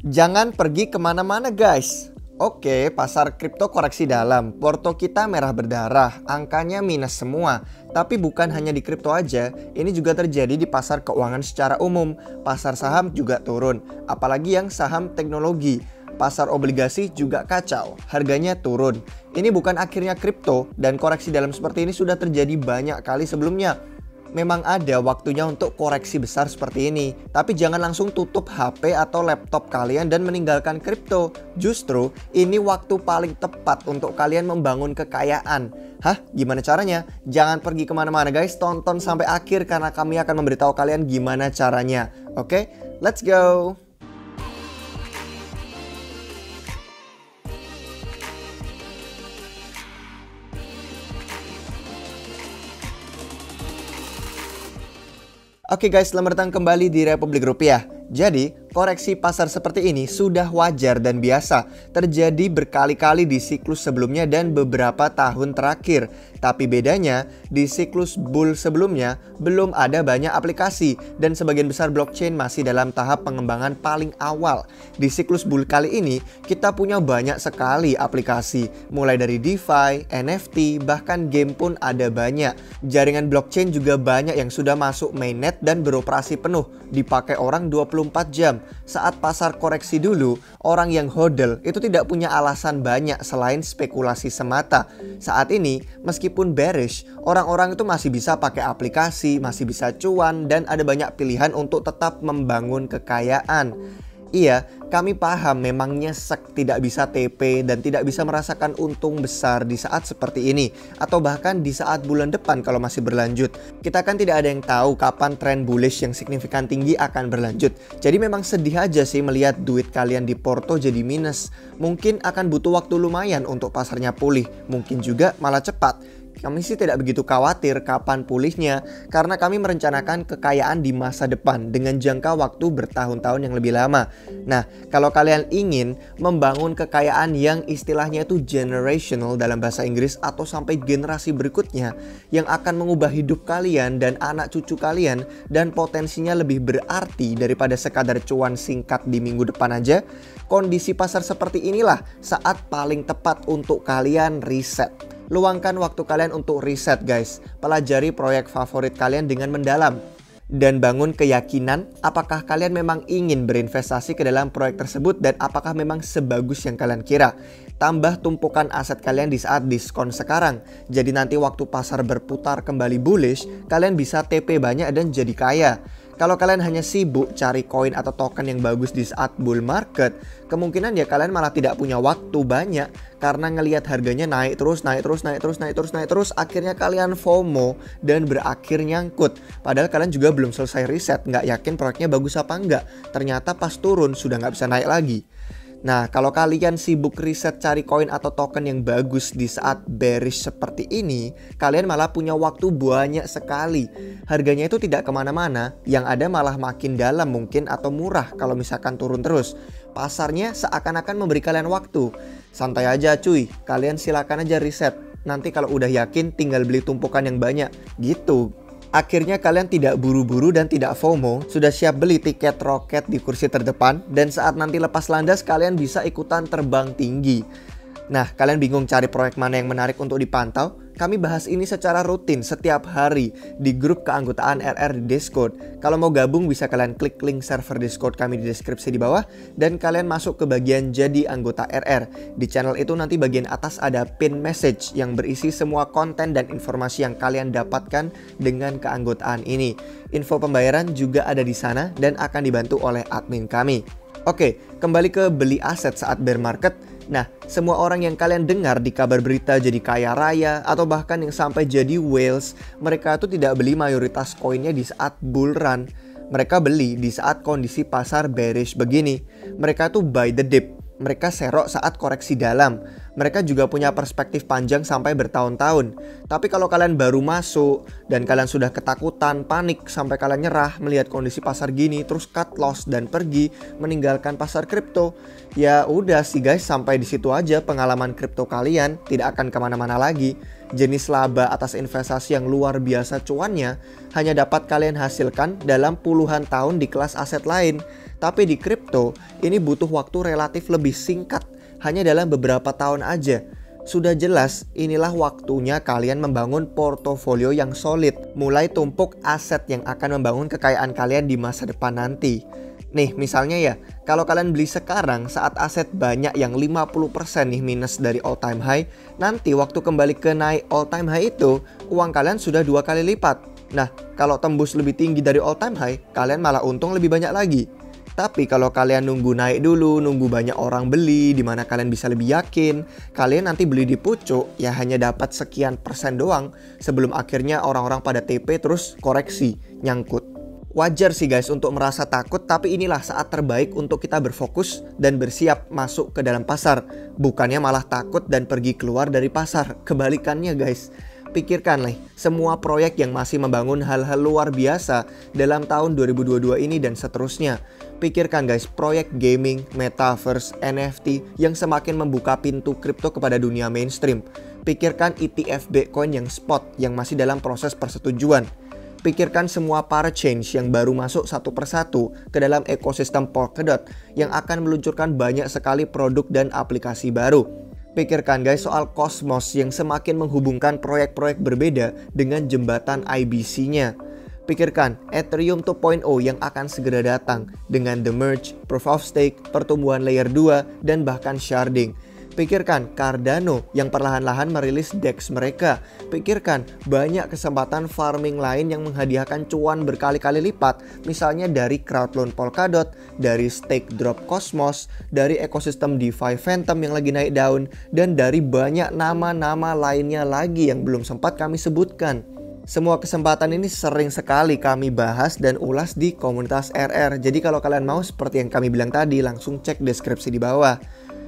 Jangan pergi kemana-mana guys. Oke, pasar kripto koreksi dalam. Porto kita merah berdarah, angkanya minus semua. Tapi bukan hanya di kripto aja, ini juga terjadi di pasar keuangan secara umum. Pasar saham juga turun, apalagi yang saham teknologi. Pasar obligasi juga kacau, harganya turun. Ini bukan akhirnya kripto, dan koreksi dalam seperti ini sudah terjadi banyak kali sebelumnya. Memang ada waktunya untuk koreksi besar seperti ini. Tapi jangan langsung tutup HP atau laptop kalian dan meninggalkan kripto. Justru ini waktu paling tepat untuk kalian membangun kekayaan. Hah? Gimana caranya? Jangan pergi kemana-mana guys, tonton sampai akhir karena kami akan memberitahu kalian gimana caranya. Oke, let's go! Oke guys, selamat datang kembali di Republik Rupiah. Jadi, koreksi pasar seperti ini sudah wajar dan biasa terjadi berkali-kali di siklus sebelumnya dan beberapa tahun terakhir. Tapi bedanya, di siklus bull sebelumnya belum ada banyak aplikasi dan sebagian besar blockchain masih dalam tahap pengembangan paling awal. Di siklus bull kali ini, kita punya banyak sekali aplikasi, mulai dari DeFi, NFT, bahkan game pun ada banyak. Jaringan blockchain juga banyak yang sudah masuk mainnet dan beroperasi penuh, dipakai orang 24 jam. Saat pasar koreksi dulu, orang yang hodl itu tidak punya alasan banyak selain spekulasi semata. Saat ini, meskipun bearish, orang-orang itu masih bisa pakai aplikasi, masih bisa cuan, dan ada banyak pilihan untuk tetap membangun kekayaan. Iya, kami paham memang nyesek tidak bisa TP dan tidak bisa merasakan untung besar di saat seperti ini. Atau bahkan di saat bulan depan kalau masih berlanjut. Kita kan tidak ada yang tahu kapan tren bullish yang signifikan tinggi akan berlanjut. Jadi memang sedih aja sih melihat duit kalian di Porto jadi minus. Mungkin akan butuh waktu lumayan untuk pasarnya pulih. Mungkin juga malah cepat. Kami sih tidak begitu khawatir kapan pulihnya karena kami merencanakan kekayaan di masa depan dengan jangka waktu bertahun-tahun yang lebih lama. Nah, kalau kalian ingin membangun kekayaan yang istilahnya itu generational dalam bahasa Inggris atau sampai generasi berikutnya yang akan mengubah hidup kalian dan anak cucu kalian dan potensinya lebih berarti daripada sekadar cuan singkat di minggu depan aja, kondisi pasar seperti inilah saat paling tepat untuk kalian riset. Luangkan waktu kalian untuk riset guys. Pelajari proyek favorit kalian dengan mendalam. Dan bangun keyakinan apakah kalian memang ingin berinvestasi ke dalam proyek tersebut dan apakah memang sebagus yang kalian kira. Tambah tumpukan aset kalian di saat diskon sekarang. Jadi nanti waktu pasar berputar kembali bullish, kalian bisa TP banyak dan jadi kaya. Kalau kalian hanya sibuk cari koin atau token yang bagus di saat bull market, kemungkinan ya kalian malah tidak punya waktu banyak karena ngelihat harganya naik terus, akhirnya kalian FOMO dan berakhir nyangkut. Padahal kalian juga belum selesai riset, nggak yakin proyeknya bagus apa enggak. Ternyata pas turun sudah nggak bisa naik lagi. Nah, kalau kalian sibuk riset cari koin atau token yang bagus di saat bearish seperti ini, kalian malah punya waktu banyak sekali. Harganya itu tidak kemana-mana, yang ada malah makin dalam mungkin atau murah kalau misalkan turun terus. Pasarnya seakan-akan memberi kalian waktu. Santai aja cuy, kalian silakan aja riset. Nanti kalau udah yakin tinggal beli tumpukan yang banyak, gitu. Akhirnya kalian tidak buru-buru dan tidak FOMO, sudah siap beli tiket roket di kursi terdepan, dan saat nanti lepas landas kalian bisa ikutan terbang tinggi. Nah, kalian bingung cari proyek mana yang menarik untuk dipantau? Kami bahas ini secara rutin setiap hari di grup keanggotaan RR di Discord. Kalau mau gabung bisa kalian klik link server Discord kami di deskripsi di bawah dan kalian masuk ke bagian jadi anggota RR. Di channel itu nanti bagian atas ada pin message yang berisi semua konten dan informasi yang kalian dapatkan dengan keanggotaan ini. Info pembayaran juga ada di sana dan akan dibantu oleh admin kami. Oke, kembali ke beli aset saat bear market. Nah, semua orang yang kalian dengar di kabar berita jadi kaya raya atau bahkan yang sampai jadi whales, mereka tuh tidak beli mayoritas koinnya di saat bull run. Mereka beli di saat kondisi pasar bearish begini. Mereka tuh buy the dip. Mereka serok saat koreksi dalam. Mereka juga punya perspektif panjang sampai bertahun-tahun. Tapi kalau kalian baru masuk dan kalian sudah ketakutan, panik sampai kalian nyerah melihat kondisi pasar gini, terus cut loss dan pergi meninggalkan pasar kripto, ya udah sih guys, sampai di situ aja pengalaman kripto kalian, tidak akan kemana-mana lagi. Jenis laba atas investasi yang luar biasa cuannya hanya dapat kalian hasilkan dalam puluhan tahun di kelas aset lain. Tapi di kripto, ini butuh waktu relatif lebih singkat, hanya dalam beberapa tahun aja. Sudah jelas, inilah waktunya kalian membangun portofolio yang solid, mulai tumpuk aset yang akan membangun kekayaan kalian di masa depan nanti. Nih, misalnya ya, kalau kalian beli sekarang saat aset banyak yang 50% nih minus dari all time high, nanti waktu kembali ke naik all time high itu, uang kalian sudah 2 kali lipat. Nah, kalau tembus lebih tinggi dari all time high, kalian malah untung lebih banyak lagi. Tapi kalau kalian nunggu naik dulu, nunggu banyak orang beli, dimana kalian bisa lebih yakin, kalian nanti beli di pucuk, ya hanya dapat sekian persen doang, sebelum akhirnya orang-orang pada TP terus koreksi, nyangkut. Wajar sih guys untuk merasa takut, tapi inilah saat terbaik untuk kita berfokus dan bersiap masuk ke dalam pasar. Bukannya malah takut dan pergi keluar dari pasar, kebalikannya guys. Pikirkanlah semua proyek yang masih membangun hal-hal luar biasa dalam tahun 2022 ini dan seterusnya. Pikirkan guys, proyek gaming, metaverse, NFT yang semakin membuka pintu kripto kepada dunia mainstream. Pikirkan ETF Bitcoin yang spot yang masih dalam proses persetujuan. Pikirkan semua parachains yang baru masuk satu persatu ke dalam ekosistem Polkadot yang akan meluncurkan banyak sekali produk dan aplikasi baru. Pikirkan guys soal Cosmos yang semakin menghubungkan proyek-proyek berbeda dengan jembatan IBC-nya. Pikirkan Ethereum 2.0 yang akan segera datang dengan The Merge, Proof of Stake, pertumbuhan layer 2, dan bahkan sharding. Pikirkan Cardano yang perlahan-lahan merilis DEX mereka. Pikirkan banyak kesempatan farming lain yang menghadiahkan cuan berkali-kali lipat. Misalnya dari crowdloan Polkadot, dari stake drop Cosmos, dari ekosistem DeFi Phantom yang lagi naik daun, dan dari banyak nama-nama lainnya lagi yang belum sempat kami sebutkan. Semua kesempatan ini sering sekali kami bahas dan ulas di komunitas RR. Jadi kalau kalian mau seperti yang kami bilang tadi, langsung cek deskripsi di bawah.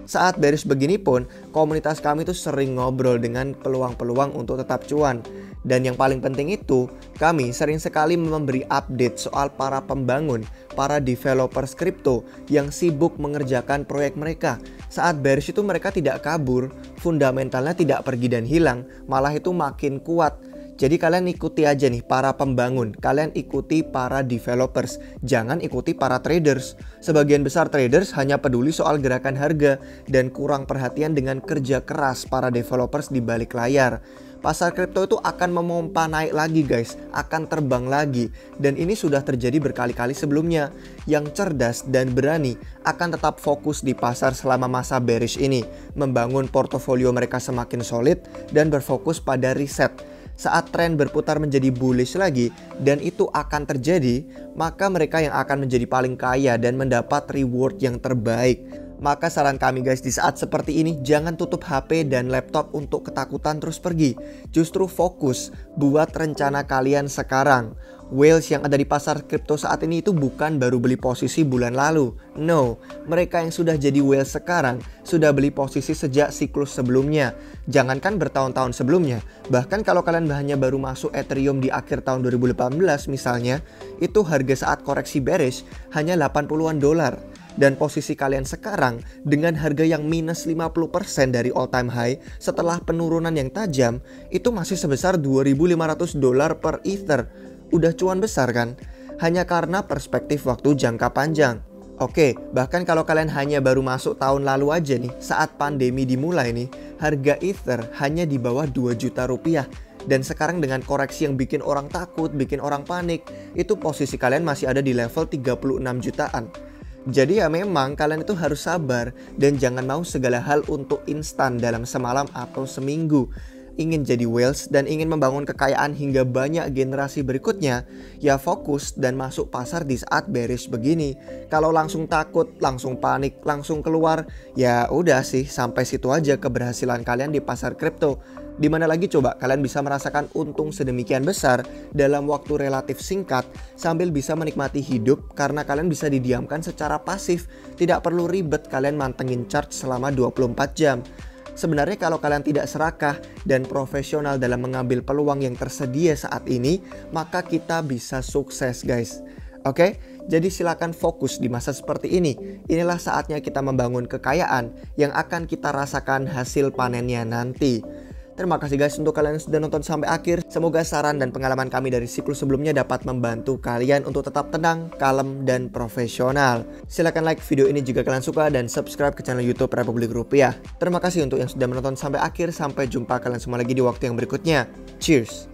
Saat bearish begini pun, komunitas kami tuh sering ngobrol dengan peluang-peluang untuk tetap cuan. Dan yang paling penting itu, kami sering sekali memberi update soal para pembangun, para developers kripto yang sibuk mengerjakan proyek mereka. Saat bearish itu mereka tidak kabur, fundamentalnya tidak pergi dan hilang, malah itu makin kuat. Jadi kalian ikuti aja nih para pembangun, kalian ikuti para developers, jangan ikuti para traders. Sebagian besar traders hanya peduli soal gerakan harga dan kurang perhatian dengan kerja keras para developers di balik layar. Pasar kripto itu akan memompa naik lagi guys, akan terbang lagi. Dan ini sudah terjadi berkali-kali sebelumnya. Yang cerdas dan berani akan tetap fokus di pasar selama masa bearish ini, membangun portofolio mereka semakin solid dan berfokus pada riset. Saat tren berputar menjadi bullish lagi dan itu akan terjadi, maka mereka yang akan menjadi paling kaya dan mendapat reward yang terbaik. Maka saran kami guys, di saat seperti ini jangan tutup HP dan laptop untuk ketakutan terus pergi. Justru fokus buat rencana kalian sekarang. Whales yang ada di pasar kripto saat ini itu bukan baru beli posisi bulan lalu. No, mereka yang sudah jadi whales sekarang sudah beli posisi sejak siklus sebelumnya. Jangankan bertahun-tahun sebelumnya, bahkan kalau kalian hanya baru masuk Ethereum di akhir tahun 2018 misalnya, itu harga saat koreksi bearish hanya 80-an dolar. Dan posisi kalian sekarang dengan harga yang minus 50% dari all time high setelah penurunan yang tajam, itu masih sebesar 2.500 dolar per Ether. Udah cuan besar kan? Hanya karena perspektif waktu jangka panjang. Oke, bahkan kalau kalian hanya baru masuk tahun lalu aja nih, saat pandemi dimulai nih, harga Ether hanya di bawah 2 juta rupiah. Dan sekarang dengan koreksi yang bikin orang takut, bikin orang panik, itu posisi kalian masih ada di level 36 jutaan. Jadi ya memang kalian itu harus sabar dan jangan mau segala hal untuk instan dalam semalam atau seminggu. Ingin jadi whales dan ingin membangun kekayaan hingga banyak generasi berikutnya, ya fokus dan masuk pasar di saat bearish begini. Kalau langsung takut, langsung panik, langsung keluar, ya udah sih sampai situ aja keberhasilan kalian di pasar kripto. Dimana lagi coba kalian bisa merasakan untung sedemikian besar dalam waktu relatif singkat sambil bisa menikmati hidup karena kalian bisa didiamkan secara pasif. Tidak perlu ribet kalian mantengin chart selama 24 jam. Sebenarnya kalau kalian tidak serakah dan profesional dalam mengambil peluang yang tersedia saat ini, maka kita bisa sukses guys. Oke, jadi silakan fokus di masa seperti ini. Inilah saatnya kita membangun kekayaan yang akan kita rasakan hasil panennya nanti. Terima kasih guys untuk kalian yang sudah nonton sampai akhir. Semoga saran dan pengalaman kami dari siklus sebelumnya dapat membantu kalian untuk tetap tenang, kalem, dan profesional. Silahkan like video ini jika kalian suka dan subscribe ke channel YouTube Republik Rupiah. Terima kasih untuk yang sudah menonton sampai akhir. Sampai jumpa kalian semua lagi di waktu yang berikutnya. Cheers!